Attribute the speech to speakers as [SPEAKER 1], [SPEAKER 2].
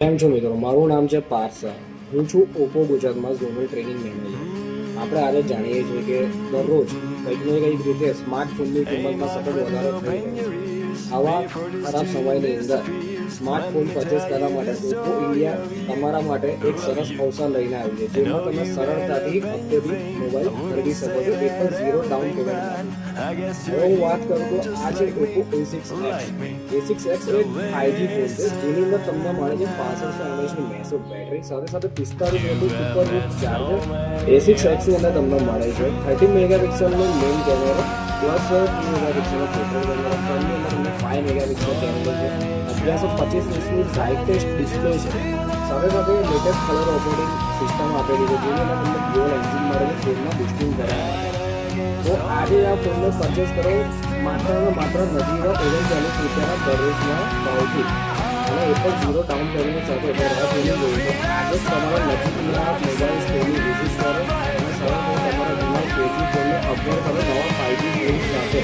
[SPEAKER 1] કેમ છો મિત્રો? મારું નામ છે પાર્થ શાહ. હું છું ઓપ્પો ગુજરાતમાં ઝોનલ ટ્રેનિંગ મેનેજર. આપણે આજે જાણીએ છીએ કે દરરોજ કંઈક ને કંઈક રીતે સ્માર્ટફોનની કિંમતમાં સતત વધારો થઈ રહ્યો છે. આવા ખરાબ સમયની અંદર સ્માર્ટફોન પરચેસ કરવા માટે ઓપ્પો ઇન્ડિયા તમારા માટે એક સરસ અવસર લઈને આવ્યું છે, જેમાં તમે સરળતાથી હપ્તેથી મોબાઈલ ખરીદી શકો છો એ પણ ઝીરો ડાઉન પેમેન્ટમાં. હવે હું વાત કરું તો આ છે ઓપ્પો A6X. A6X એ 5G ફોન છે, જેની અંદર તમને મળે છે 6500 mAhની મેસિવ બેટરી સાથે 45 વોટનું સુપરબુક ચાર્જર. A6X ની અંદર તમને મળે છે 30 મેગાપિક્સલનો મેઇન કેમેરો પ્લસ 2 મેગાપિક્સલનો ફોટો કેમેરો. ફ્રન્ટની અંદર તમને 5 મેગાપિક્સલ કેમેરો છે. 1125 ઇંચની બ્રાઇટ ટેસ્ટ ડિસ્પ્લે છે. સાથે લેટેસ્ટ કલર ઓપરેટિંગ સિસ્ટમ આપેલી છે, જેની અંદર તમને ડ્યુઅલ એન્જિન મળે છે ફોનમાં બુસ્ટિંગ કરવા માટે. તો આજે આ ફોનનો પરચેસ કરો માત્ર ને માત્ર નજીવા 39 રૂપિયાના દરરોજના ભાવથી, અને એ પણ ઝીરો ડાઉન પેમેન્ટ સાથે. રાહ જોઈને જોયું તો આજે જ તમારા નજીકના મોબાઈલ સ્ટોરની વિઝિટ કરો અને સરળતાથી તમારા જૂના 4G ફોનને અપગ્રેડ કરો નવા 5G ફોન સાથે.